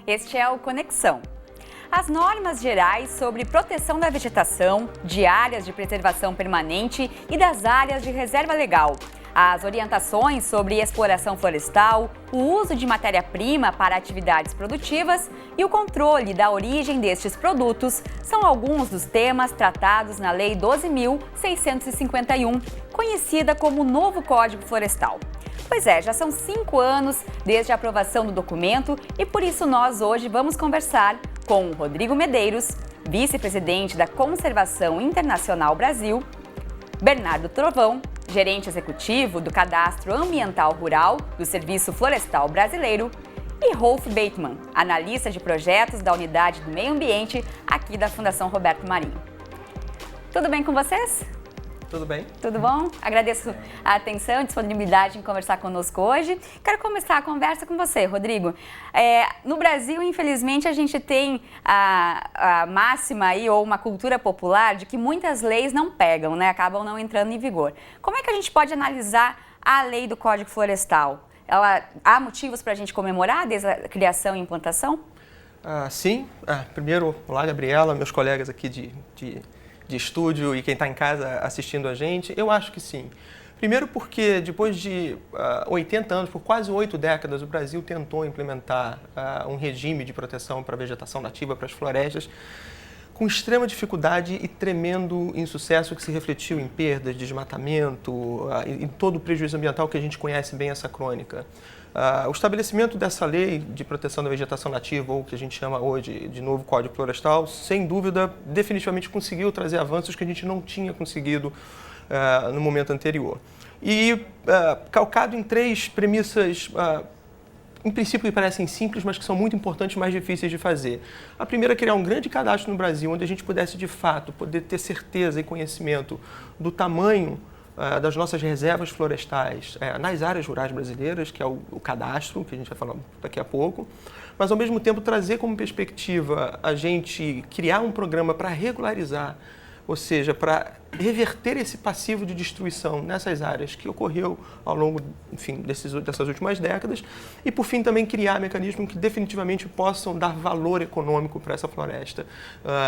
Este é o Conexão. As normas gerais sobre proteção da vegetação, de áreas de preservação permanente e das áreas de reserva legal. As orientações sobre exploração florestal, o uso de matéria-prima para atividades produtivas e o controle da origem destes produtos são alguns dos temas tratados na Lei 12.651, conhecida como Novo Código Florestal. Pois é, já são 5 anos desde a aprovação do documento e por isso nós hoje vamos conversar com o Rodrigo Medeiros, vice-presidente da Conservação Internacional Brasil, Bernardo Trovão, gerente executivo do Cadastro Ambiental Rural do Serviço Florestal Brasileiro, e Rolf Bateman, analista de projetos da Unidade do Meio Ambiente aqui da Fundação Roberto Marinho. Tudo bem com vocês? Tudo bem. Tudo bom? Agradeço a atenção e disponibilidade em conversar conosco hoje. Quero começar a conversa com você, Rodrigo. No Brasil, infelizmente, a gente tem a máxima aí, ou uma cultura popular de que muitas leis não pegam, né? Acabam não entrando em vigor. Como é que a gente pode analisar a lei do Código Florestal? Há motivos para a gente comemorar desde a criação e implantação? Sim. Primeiro, olá, Gabriela, meus colegas aqui de estúdio e quem está em casa assistindo a gente, eu acho que sim. Primeiro porque depois de 80 anos, por quase 8 décadas, o Brasil tentou implementar um regime de proteção para a vegetação nativa, para as florestas, com extrema dificuldade e tremendo insucesso que se refletiu em perdas, desmatamento, em todo o prejuízo ambiental que a gente conhece bem essa crônica. O estabelecimento dessa lei de proteção da vegetação nativa, ou que a gente chama hoje de novo Código Florestal, sem dúvida, definitivamente conseguiu trazer avanços que a gente não tinha conseguido no momento anterior. E calcado em 3 premissas, em princípio, que parecem simples, mas que são muito importantes e mais difíceis de fazer. A primeira é criar um grande cadastro no Brasil, onde a gente pudesse, de fato, poder ter certeza e conhecimento do tamanho das nossas reservas florestais nas áreas rurais brasileiras, que é o cadastro, que a gente vai falar daqui a pouco, mas ao mesmo tempo trazer como perspectiva a gente criar um programa para regularizar, ou seja, para reverter esse passivo de destruição nessas áreas que ocorreu ao longo, enfim, dessas últimas décadas, e por fim também criar mecanismos que definitivamente possam dar valor econômico para essa floresta,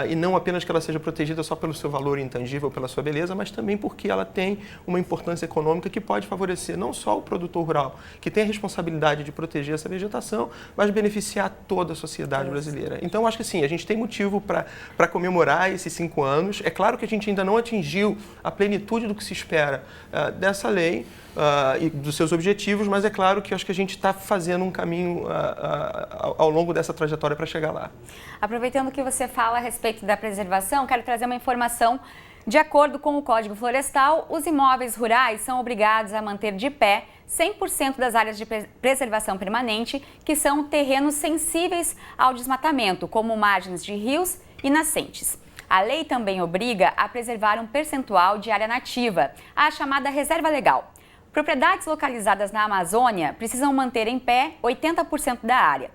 e não apenas que ela seja protegida só pelo seu valor intangível, pela sua beleza, mas também porque ela tem uma importância econômica que pode favorecer não só o produtor rural, que tem a responsabilidade de proteger essa vegetação, mas beneficiar toda a sociedade brasileira. Então, acho que sim, a gente tem motivo para comemorar esses 5 anos. É claro que a gente ainda não atingiu a plenitude do que se espera dessa lei e dos seus objetivos, mas é claro que eu acho que a gente está fazendo um caminho ao longo dessa trajetória para chegar lá. Aproveitando que você fala a respeito da preservação, quero trazer uma informação. De acordo com o Código Florestal, os imóveis rurais são obrigados a manter de pé 100% das áreas de preservação permanente, que são terrenos sensíveis ao desmatamento, como margens de rios e nascentes. A lei também obriga a preservar um percentual de área nativa, a chamada reserva legal. Propriedades localizadas na Amazônia precisam manter em pé 80% da área,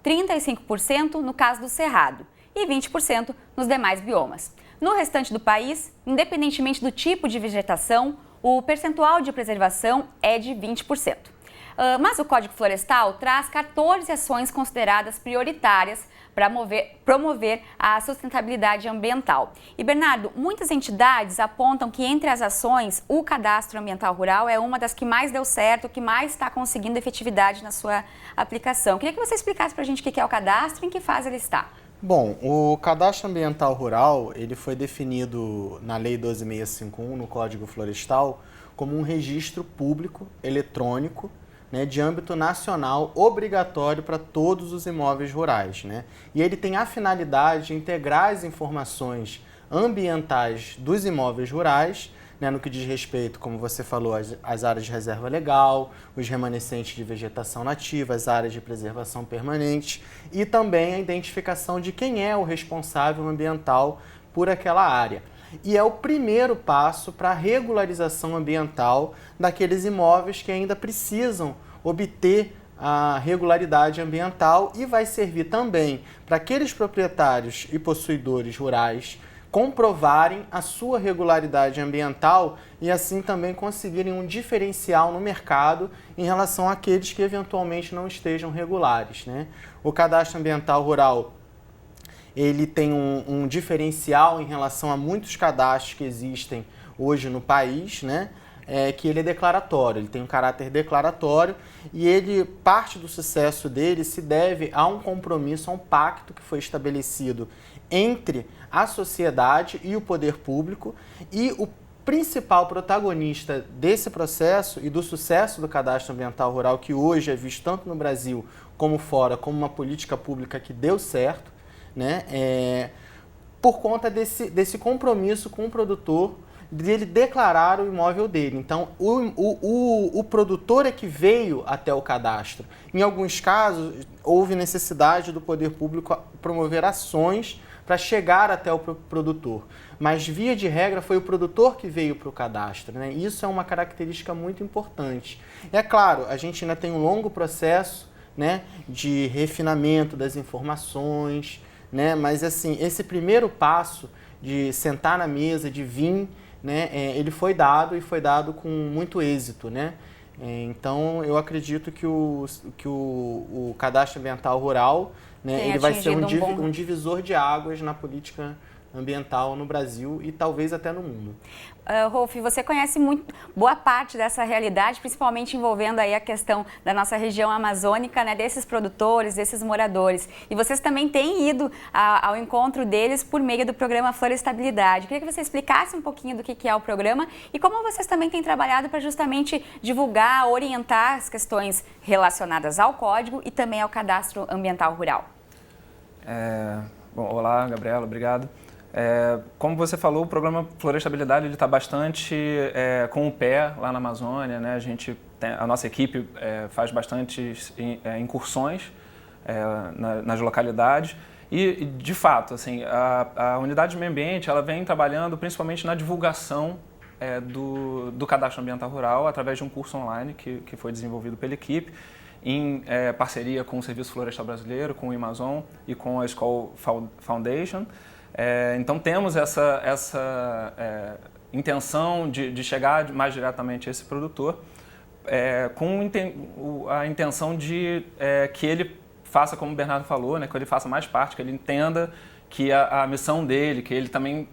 35% no caso do Cerrado e 20% nos demais biomas. No restante do país, independentemente do tipo de vegetação, o percentual de preservação é de 20%. Mas o Código Florestal traz 14 ações consideradas prioritárias para promover a sustentabilidade ambiental. E, Bernardo, muitas entidades apontam que entre as ações, o Cadastro Ambiental Rural é uma das que mais deu certo, que mais está conseguindo efetividade na sua aplicação. Queria que você explicasse para a gente o que é o cadastro e em que fase ele está. Bom, o Cadastro Ambiental Rural ele foi definido na Lei 12.651, no Código Florestal, como um registro público eletrônico, né, de âmbito nacional, obrigatório para todos os imóveis rurais, né? E ele tem a finalidade de integrar as informações ambientais dos imóveis rurais, né, no que diz respeito, como você falou, às áreas de reserva legal, os remanescentes de vegetação nativa, as áreas de preservação permanente e também a identificação de quem é o responsável ambiental por aquela área. E é o primeiro passo para a regularização ambiental daqueles imóveis que ainda precisam obter a regularidade ambiental e vai servir também para aqueles proprietários e possuidores rurais comprovarem a sua regularidade ambiental e assim também conseguirem um diferencial no mercado em relação àqueles que eventualmente não estejam regulares, né? O cadastro ambiental rural, ele tem um diferencial em relação a muitos cadastros que existem hoje no país, né? Que ele é declaratório, ele tem um caráter declaratório e parte do sucesso dele se deve a um compromisso, a um pacto que foi estabelecido entre a sociedade e o poder público, e o principal protagonista desse processo e do sucesso do cadastro ambiental rural, que hoje é visto tanto no Brasil como fora como uma política pública que deu certo, né? Por conta desse compromisso com o produtor, dele declarar o imóvel dele. Então, o produtor é que veio até o cadastro. Em alguns casos, houve necessidade do poder público promover ações para chegar até o produtor. Mas, via de regra, foi o produtor que veio para o cadastro, né? Isso é uma característica muito importante. É claro, a gente ainda tem um longo processo, né, de refinamento das informações, né? Mas, assim, esse primeiro passo de sentar na mesa, de vir, né, ele foi dado e foi dado com muito êxito, né? Então, eu acredito que o cadastro ambiental rural, né, ele vai ser um divisor de águas na política ambiental no Brasil e talvez até no mundo. Rolf, você conhece boa parte dessa realidade, principalmente envolvendo aí a questão da nossa região amazônica, né, desses produtores, desses moradores. E vocês também têm ido ao encontro deles por meio do programa Florestabilidade. Eu queria que você explicasse um pouquinho do que é o programa e como vocês também têm trabalhado para justamente divulgar, orientar as questões relacionadas ao Código e também ao Cadastro Ambiental Rural. Bom, olá, Gabriela, obrigado. Como você falou, o programa Florestabilidade está bastante com o pé lá na Amazônia, né? A nossa equipe faz bastantes incursões nas localidades e, de fato, assim, a unidade de meio ambiente ela vem trabalhando principalmente na divulgação do cadastro ambiental rural através de um curso online que foi desenvolvido pela equipe em parceria com o Serviço Florestal Brasileiro, com o Amazon e com a Skoll Foundation. Então temos essa intenção de chegar mais diretamente a esse produtor com a intenção de que ele faça, como o Bernardo falou, né, que ele faça mais parte, que ele entenda que a missão dele, que ele também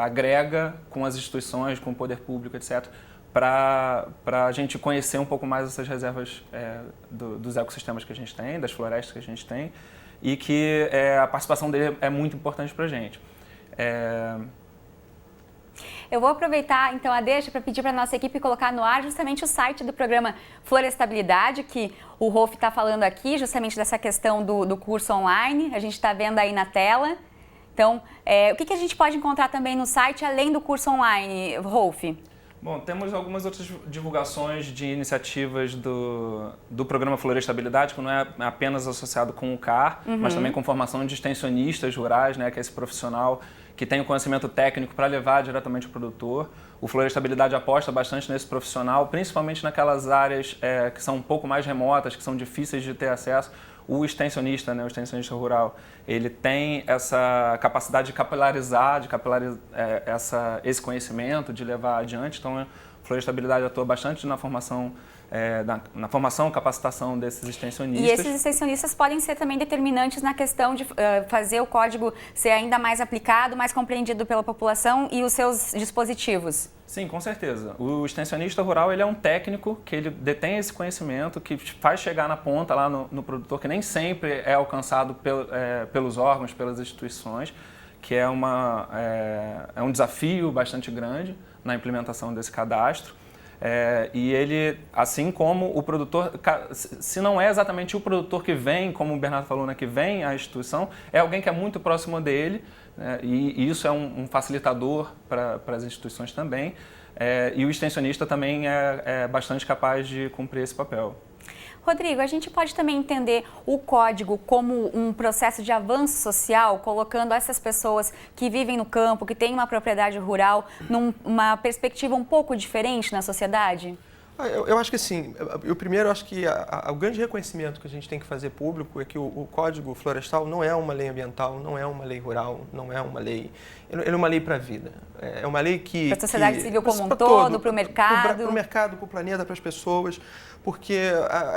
agrega com as instituições, com o poder público, etc., para a gente conhecer um pouco mais essas reservas dos ecossistemas que a gente tem, das florestas que a gente tem, e que a participação dele é muito importante para a gente. Eu vou aproveitar, então, a deixa para pedir para a nossa equipe colocar no ar justamente o site do programa Florestabilidade, que o Rolf está falando aqui, justamente dessa questão do curso online. A gente está vendo aí na tela. Então, o que a gente pode encontrar também no site, além do curso online, Rolf? Bom, temos algumas outras divulgações de iniciativas do programa Florestabilidade, que não é apenas associado com o CAR, mas também com formação de extensionistas rurais, né, que é esse profissional que tem o conhecimento técnico para levar diretamente ao produtor. O Florestabilidade aposta bastante nesse profissional, principalmente naquelas áreas que são um pouco mais remotas, que são difíceis de ter acesso. O extensionista, né, o extensionista rural, ele tem essa capacidade de capilarizar esse conhecimento, de levar adiante. Então, a Florestabilidade atua bastante na formação, capacitação desses extensionistas. E esses extensionistas podem ser também determinantes na questão de fazer o código ser ainda mais aplicado, mais compreendido pela população e os seus dispositivos. Sim, com certeza. O extensionista rural ele é um técnico que ele detém esse conhecimento, que faz chegar na ponta lá no produtor, que nem sempre é alcançado pelos órgãos, pelas instituições, que é um desafio bastante grande na implementação desse cadastro. E ele, assim como o produtor, se não é exatamente o produtor que vem, como o Bernardo falou, né, que vem à instituição, é alguém que é muito próximo dele, né, e isso é um facilitador para as instituições também, e o extensionista também é bastante capaz de cumprir esse papel. Rodrigo, a gente pode também entender o código como um processo de avanço social, colocando essas pessoas que vivem no campo, que têm uma propriedade rural, numa perspectiva um pouco diferente na sociedade? Eu acho que sim. Eu primeiro acho que o grande reconhecimento que a gente tem que fazer público é que o Código Florestal não é uma lei ambiental, não é uma lei rural, não é uma lei... Ele é uma lei para a vida. É uma lei que... Para a sociedade civil como um todo, para o mercado. Para o mercado, para o planeta, para as pessoas, porque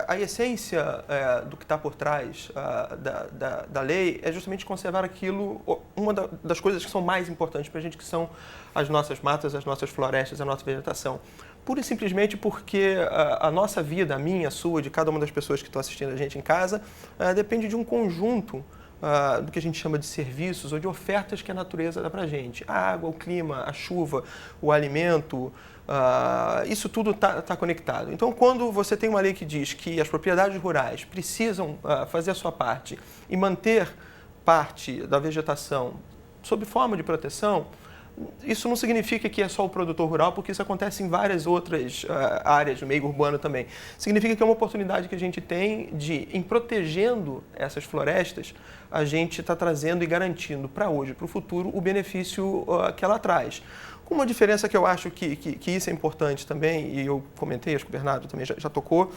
a essência do que está por trás da lei é justamente conservar aquilo, uma das coisas que são mais importantes para a gente, que são as nossas matas, as nossas florestas, a nossa vegetação. Pura e simplesmente porque a nossa vida, a minha, a sua, de cada uma das pessoas que estão assistindo a gente em casa, depende de um conjunto do que a gente chama de serviços ou de ofertas que a natureza dá para a gente. A água, o clima, a chuva, o alimento, isso tudo está conectado. Então, quando você tem uma lei que diz que as propriedades rurais precisam fazer a sua parte e manter parte da vegetação sob forma de proteção, isso não significa que é só o produtor rural, porque isso acontece em várias outras áreas do meio urbano também. Significa que é uma oportunidade que a gente tem de, em protegendo essas florestas, a gente está trazendo e garantindo para hoje, para o futuro, o benefício que ela traz. Com uma diferença que eu acho que isso é importante também, e eu comentei, acho que o Bernardo também já tocou,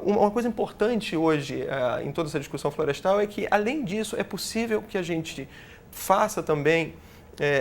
uma coisa importante hoje em toda essa discussão florestal é que, além disso, é possível que a gente faça também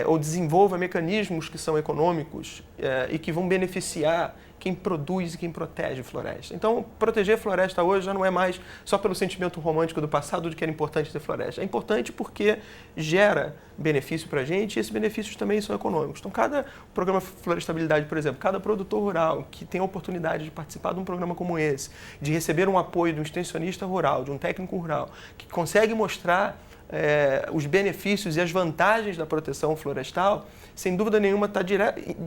ou desenvolva mecanismos que são econômicos e que vão beneficiar quem produz e quem protege floresta. Então, proteger a floresta hoje já não é mais só pelo sentimento romântico do passado de que era importante ter floresta. É importante porque gera benefício para a gente e esses benefícios também são econômicos. Então, cada programa Florestabilidade, por exemplo, cada produtor rural que tem a oportunidade de participar de um programa como esse, de receber um apoio de um extensionista rural, de um técnico rural, que consegue mostrar os benefícios e as vantagens da proteção florestal, sem dúvida nenhuma está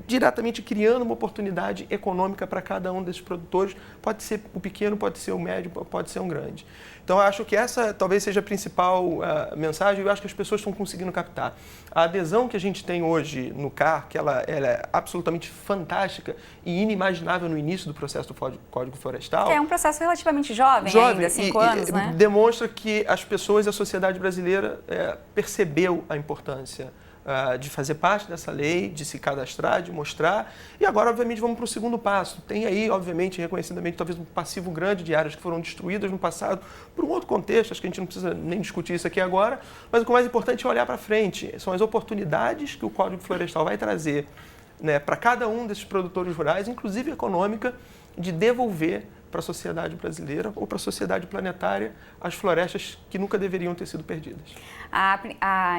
diretamente criando uma oportunidade econômica para cada um desses produtores. Pode ser o pequeno, pode ser o médio, pode ser um grande. Então, eu acho que essa talvez seja a principal mensagem e eu acho que as pessoas estão conseguindo captar. A adesão que a gente tem hoje no CAR, que ela é absolutamente fantástica e inimaginável no início do processo do Código Florestal. É um processo relativamente jovem ainda, 5 anos, né? Demonstra que as pessoas e a sociedade brasileira percebeu a importância de fazer parte dessa lei, de se cadastrar, de mostrar. E agora, obviamente, vamos para o segundo passo. Tem aí, obviamente, reconhecidamente, talvez um passivo grande de áreas que foram destruídas no passado por um outro contexto. Acho que a gente não precisa nem discutir isso aqui agora. Mas o que é mais importante é olhar para frente. São as oportunidades que o Código Florestal vai trazer, né, para cada um desses produtores rurais, inclusive econômica, de devolver para a sociedade brasileira ou para a sociedade planetária as florestas que nunca deveriam ter sido perdidas.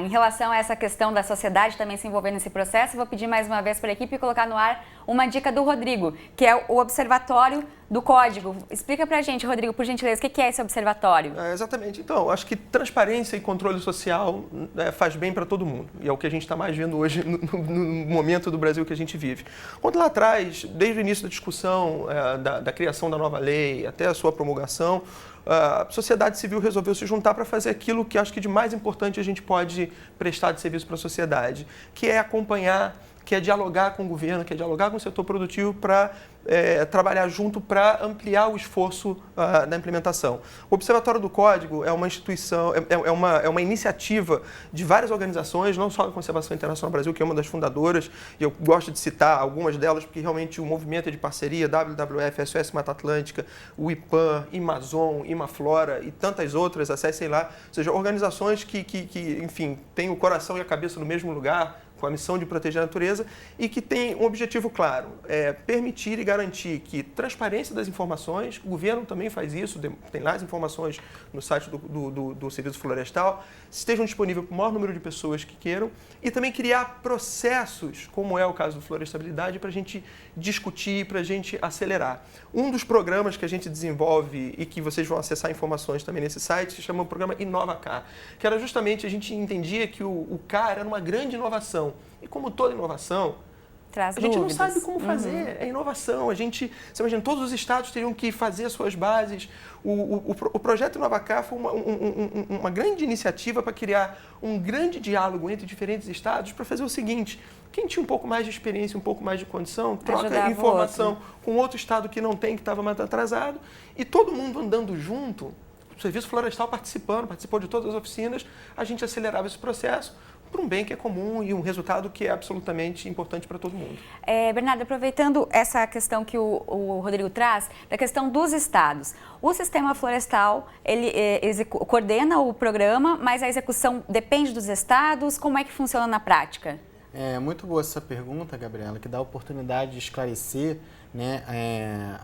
Em relação a essa questão da sociedade também se envolver nesse processo, vou pedir mais uma vez para a equipe colocar no ar uma dica do Rodrigo, que é o Observatório do Código. Explica para a gente, Rodrigo, por gentileza, o que é esse observatório? Exatamente. Então, acho que transparência e controle social faz bem para todo mundo. E é o que a gente está mais vendo hoje no momento do Brasil que a gente vive. Quando lá atrás, desde o início da discussão da criação da nova lei até a sua promulgação, a sociedade civil resolveu se juntar para fazer aquilo que acho que de mais importante a gente pode prestar de serviço para a sociedade, que é acompanhar, que é dialogar com o governo, que é dialogar com o setor produtivo para trabalhar junto para ampliar o esforço da implementação. O Observatório do Código é uma instituição, é uma iniciativa de várias organizações, não só a Conservação Internacional Brasil, que é uma das fundadoras, e eu gosto de citar algumas delas, porque realmente o movimento é de parceria, WWF, SOS Mata Atlântica, o IPAM, Amazon, Imaflora e tantas outras, acessem lá, ou seja, organizações que enfim, têm o coração e a cabeça no mesmo lugar, com a missão de proteger a natureza e que tem um objetivo claro, permitir e garantir que transparência das informações, o governo também faz isso, tem lá as informações no site do Serviço Florestal, estejam disponíveis para o maior número de pessoas que queiram e também criar processos, como é o caso do Florestabilidade, para a gente discutir, para a gente acelerar. Um dos programas que a gente desenvolve e que vocês vão acessar informações também nesse site se chama o programa InovaCar, que era justamente, a gente entendia que o CAR era uma grande inovação. E como toda inovação, traz a gente dúvidas. não sabe como fazer, é inovação. Você imagina, todos os estados teriam que fazer as suas bases. O projeto InovaCar foi uma grande iniciativa para criar um grande diálogo entre diferentes estados para fazer o seguinte: quem tinha um pouco mais de experiência, um pouco mais de condição, troca informação com outro estado que não tem, que estava mais atrasado, e todo mundo andando junto, o Serviço Florestal participou de todas as oficinas, a gente acelerava esse processo. para um bem que é comum e um resultado que é absolutamente importante para todo mundo. Bernardo, aproveitando essa questão que o Rodrigo traz, da questão dos estados. O sistema florestal, ele coordena o programa, mas a execução depende dos estados. Como é que funciona na prática? É muito boa essa pergunta, Gabriela, que dá a oportunidade de esclarecer, né,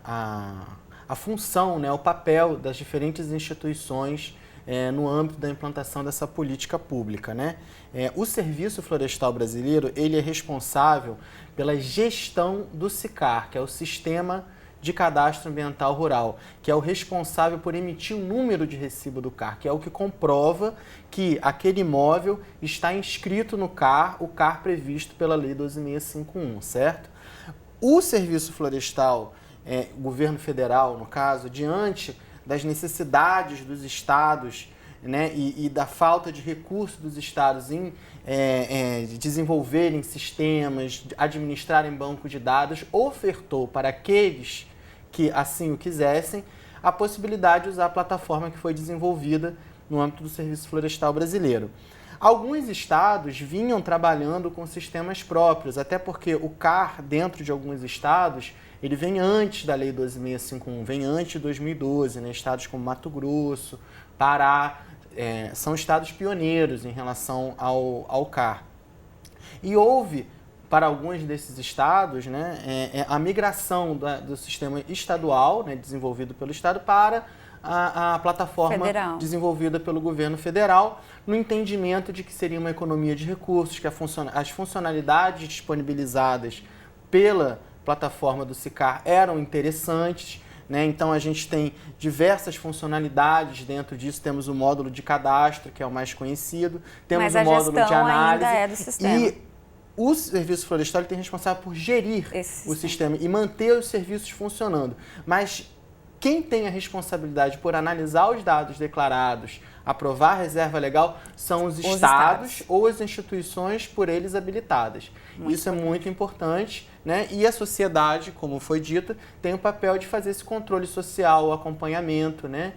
a função, né, o papel das diferentes instituições no âmbito da implantação dessa política pública, né? O Serviço Florestal Brasileiro, ele é responsável pela gestão do SICAR, que é o Sistema de Cadastro Ambiental Rural, que é o responsável por emitir o número de recibo do CAR, que é o que comprova que aquele imóvel está inscrito no CAR, o CAR previsto pela Lei 12.651, certo? O Serviço Florestal, governo federal, no caso, diante das necessidades dos estados, né, e da falta de recursos dos estados em desenvolverem sistemas, administrarem banco de dados, ofertou para aqueles que assim o quisessem a possibilidade de usar a plataforma que foi desenvolvida no âmbito do Serviço Florestal Brasileiro. Alguns estados vinham trabalhando com sistemas próprios, até porque o CAR, dentro de alguns estados, ele vem antes da Lei 12.651, vem antes de 2012, né? Estados como Mato Grosso, Pará, são estados pioneiros em relação ao CAR. E houve, para alguns desses estados, né, a migração do sistema estadual, né, desenvolvido pelo Estado, para a plataforma federal, desenvolvida pelo governo federal, no entendimento de que seria uma economia de recursos, que as funcionalidades disponibilizadas pela plataforma do SICAR eram interessantes, né? Então a gente tem diversas funcionalidades dentro disso, temos o módulo de cadastro, que é o mais conhecido, temos o módulo de análise, ainda é do sistema. E o Serviço Florestal ele tem responsável por gerir o sistema e manter os serviços funcionando. Mas quem tem a responsabilidade por analisar os dados declarados, aprovar a reserva legal, são os estados ou as instituições por eles habilitadas. Isso é muito importante, né? E a sociedade, como foi dito, tem o papel de fazer esse controle social, o acompanhamento, né?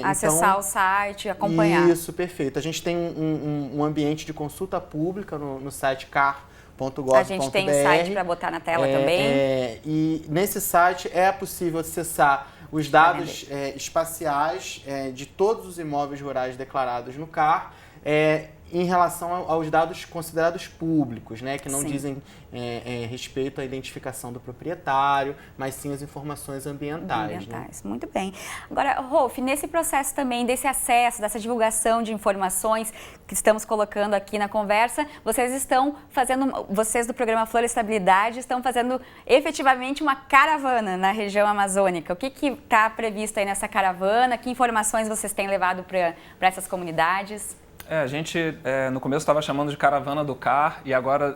Acessar o site, acompanhar. Isso, perfeito. A gente tem um ambiente de consulta pública no site car.gov.br. A gente tem um site para botar na tela também. E nesse site é possível acessar os dados espaciais de todos os imóveis rurais declarados no CAR, em relação aos dados considerados públicos, né, que não dizem respeito à identificação do proprietário, mas sim as informações ambientais. Né? Muito bem. Agora, Rolf, nesse processo também desse acesso, dessa divulgação de informações que estamos colocando aqui na conversa, vocês do programa Florestabilidade estão fazendo efetivamente uma caravana na região amazônica. O que está previsto aí nessa caravana? Que informações vocês têm levado para essas comunidades? A gente, no começo, estava chamando de Caravana do CAR e agora,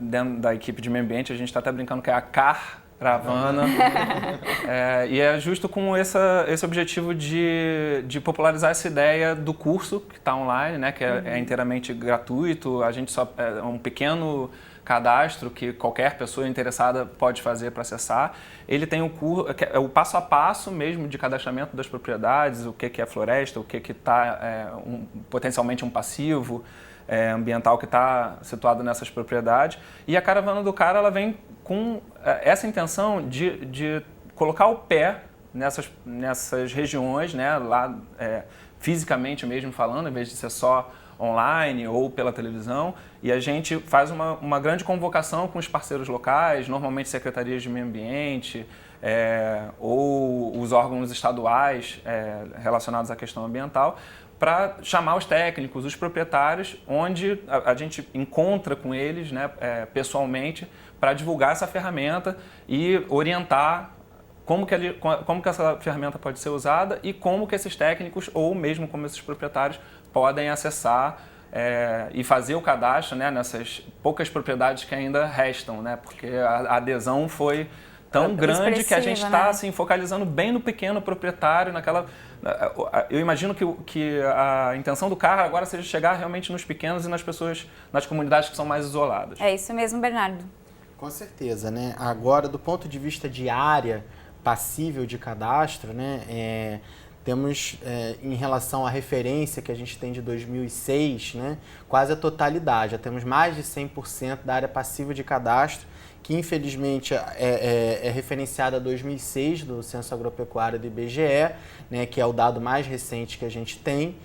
dentro da equipe de meio ambiente, a gente está até brincando que é a Caravana. E é justo com esse objetivo de popularizar essa ideia do curso que está online, né, que é inteiramente gratuito. A gente só é um pequeno cadastro que qualquer pessoa interessada pode fazer para acessar. Ele tem o passo a passo mesmo de cadastramento das propriedades, o que é floresta, o que está potencialmente um passivo ambiental que está situado nessas propriedades. E a Caravana do CAR, ela vem com essa intenção de colocar o pé nessas regiões, né, lá fisicamente mesmo falando, em vez de ser só online ou pela televisão, e a gente faz uma grande convocação com os parceiros locais, normalmente secretarias de meio ambiente ou os órgãos estaduais relacionados à questão ambiental, para chamar os técnicos, os proprietários, onde a gente encontra com eles, né, pessoalmente, para divulgar essa ferramenta e orientar como que essa ferramenta pode ser usada e como que esses técnicos ou mesmo como esses proprietários podem acessar e fazer o cadastro, né, nessas poucas propriedades que ainda restam, né, porque a adesão foi tão grande que a gente está, né, assim, focalizando bem no pequeno proprietário, eu imagino que a intenção do CAR agora seja chegar realmente nos pequenos e nas pessoas, nas comunidades que são mais isoladas. É isso mesmo, Bernardo. Com certeza, né? Agora, do ponto de vista de área passível de cadastro, né, temos, em relação à referência que a gente tem de 2006, né, quase a totalidade. Já temos mais de 100% da área passiva de cadastro, que infelizmente é referenciada a 2006 do Censo Agropecuário do IBGE, né, que é o dado mais recente que a gente tem.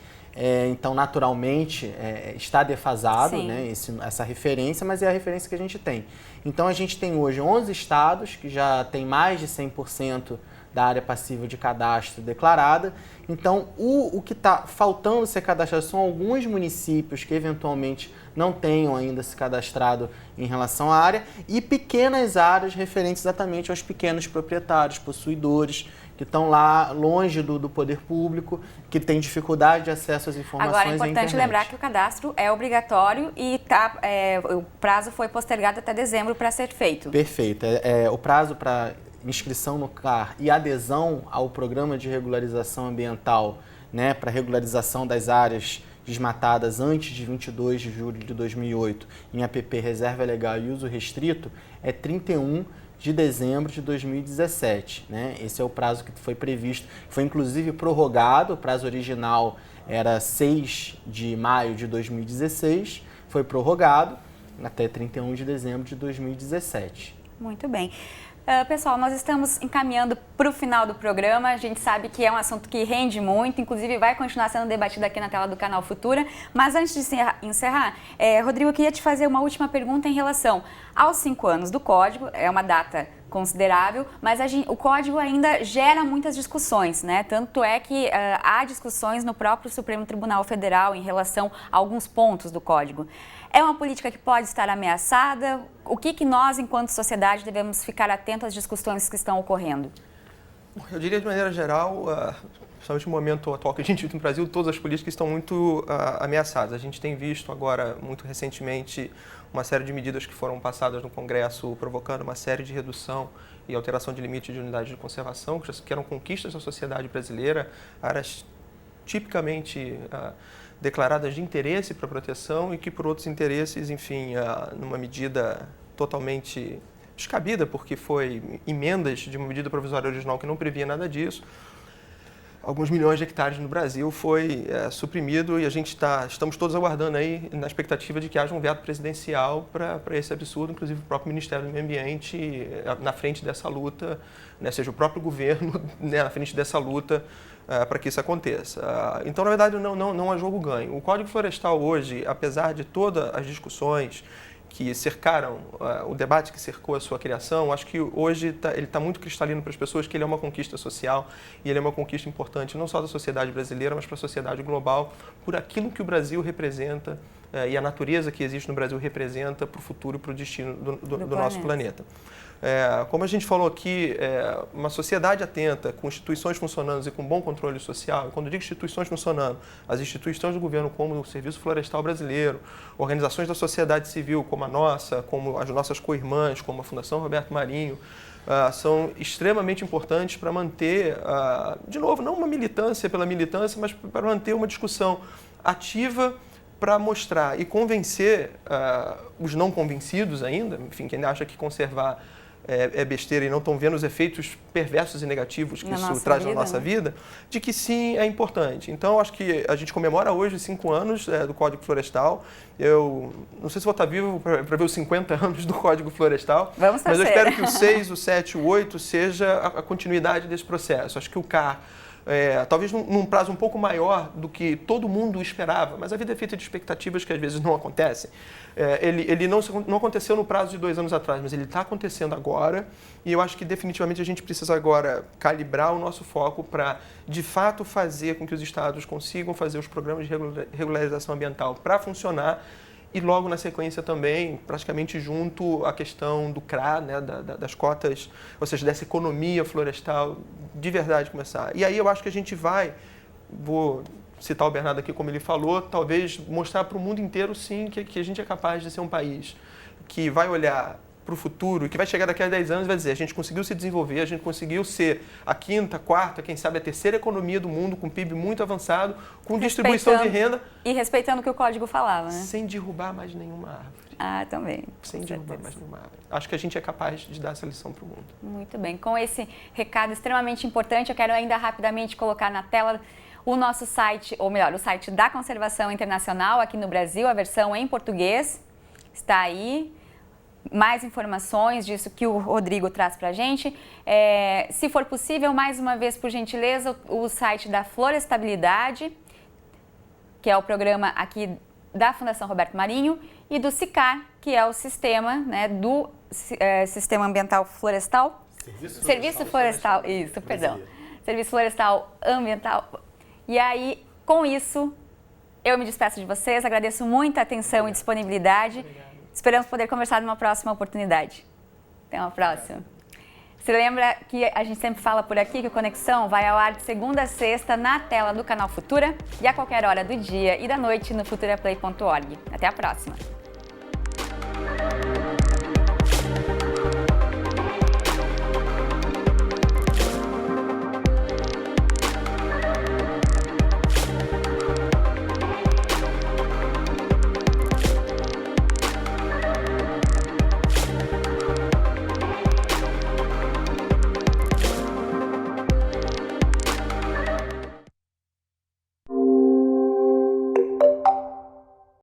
Então, naturalmente, está defasado, né, essa referência, mas é a referência que a gente tem. Então, a gente tem hoje 11 estados que já tem mais de 100% da área passiva de cadastro declarada. Então, o que está faltando ser cadastrado são alguns municípios que, eventualmente, não tenham ainda se cadastrado em relação à área e pequenas áreas referentes exatamente aos pequenos proprietários, possuidores, que estão lá longe do poder público, que têm dificuldade de acesso às informações. Agora, é importante lembrar que o cadastro é obrigatório e o prazo foi postergado até dezembro para ser feito. Perfeito. O prazo para inscrição no CAR e adesão ao programa de regularização ambiental, né, para regularização das áreas desmatadas antes de 22 de julho de 2008 em APP Reserva Legal e Uso Restrito é 31 de dezembro de 2017. Né? Esse é o prazo que foi previsto, foi inclusive prorrogado, o prazo original era 6 de maio de 2016, foi prorrogado até 31 de dezembro de 2017. Muito bem. Pessoal, nós estamos encaminhando para o final do programa. A gente sabe que é um assunto que rende muito, inclusive vai continuar sendo debatido aqui na tela do canal Futura. Mas antes de encerrar, Rodrigo, eu queria te fazer uma última pergunta em relação aos 5 anos do Código. É uma data considerável, mas o Código ainda gera muitas discussões, né? Tanto é que há discussões no próprio Supremo Tribunal Federal em relação a alguns pontos do Código. É uma política que pode estar ameaçada? O que nós, enquanto sociedade, devemos ficar atentos às discussões que estão ocorrendo? Eu diria, de maneira geral, principalmente no momento atual que a gente vive no Brasil, todas as políticas estão muito ameaçadas. A gente tem visto agora, muito recentemente, uma série de medidas que foram passadas no Congresso, provocando uma série de redução e alteração de limite de unidade de conservação, que eram conquistas da sociedade brasileira, áreas tipicamente declaradas de interesse para proteção e que, por outros interesses, enfim, numa medida totalmente descabida, porque foi emendas de uma medida provisória original que não previa nada disso, alguns milhões de hectares no Brasil foi suprimido e estamos todos aguardando aí na expectativa de que haja um veto presidencial para esse absurdo, inclusive o próprio Ministério do Meio Ambiente na frente dessa luta, né, seja o próprio governo né, na frente dessa luta para que isso aconteça. Então, na verdade, não há jogo ganho. O Código Florestal hoje, apesar de todas as discussões que cercaram o debate que cercou a sua criação, acho que hoje ele está muito cristalino para as pessoas que ele é uma conquista social e ele é uma conquista importante não só da sociedade brasileira, mas para a sociedade global, por aquilo que o Brasil representa e a natureza que existe no Brasil representa para o futuro e para o destino do nosso planeta. Como a gente falou aqui, uma sociedade atenta, com instituições funcionando e com bom controle social, e quando eu digo instituições funcionando, as instituições do governo como o Serviço Florestal Brasileiro, organizações da sociedade civil como a nossa, como as nossas co-irmãs, como a Fundação Roberto Marinho, são extremamente importantes para manter, de novo, não uma militância pela militância, mas para manter uma discussão ativa para mostrar e convencer os não convencidos ainda, enfim, quem acha que conservar é besteira e não estão vendo os efeitos perversos e negativos que isso traz na nossa vida, de que sim, é importante. Então, acho que a gente comemora hoje os 5 anos do Código Florestal. Eu não sei se vou estar vivo para ver os 50 anos do Código Florestal, mas eu espero que o 6, o 7, o 8 seja a continuidade desse processo. Acho que o CAR, talvez num prazo um pouco maior do que todo mundo esperava, mas a vida é feita de expectativas que às vezes não acontecem. Ele não aconteceu no prazo de 2 anos atrás, mas ele está acontecendo agora e eu acho que definitivamente a gente precisa agora calibrar o nosso foco para, de fato, fazer com que os estados consigam fazer os programas de regularização ambiental para funcionar e logo na sequência também, praticamente junto à questão do CRA, né, das cotas, ou seja, dessa economia florestal de verdade começar. E aí eu acho que a gente vou citar o Bernardo aqui como ele falou, talvez mostrar para o mundo inteiro sim que a gente é capaz de ser um país que vai olhar para o futuro e que vai chegar daqui a 10 anos e vai dizer, a gente conseguiu se desenvolver, a gente conseguiu ser a 5ª, 4ª, quem sabe a 3ª economia do mundo, com PIB muito avançado, com distribuição de renda. E respeitando o que o Código falava, né? Sem derrubar mais nenhuma árvore. Ah, também. Sem derrubar mais nenhuma árvore. Acho que a gente é capaz de dar essa lição para o mundo. Muito bem. Com esse recado extremamente importante, eu quero ainda rapidamente colocar na tela o nosso site, ou melhor, o site da Conservação Internacional aqui no Brasil, a versão em português. Está aí. Mais informações disso que o Rodrigo traz para a gente. Se for possível, mais uma vez, por gentileza, o site da Florestabilidade, que é o programa aqui da Fundação Roberto Marinho, e do SICAR, que é o sistema, né, do Sistema Ambiental Florestal. Serviço Florestal, isso, perdão. Serviço Florestal Ambiental. E aí, com isso, eu me despeço de vocês, agradeço muito a atenção e disponibilidade. Esperamos poder conversar numa próxima oportunidade. Até uma próxima. Se lembra que a gente sempre fala por aqui que o Conexão vai ao ar de segunda a sexta na tela do canal Futura e a qualquer hora do dia e da noite no futuraplay.org. Até a próxima!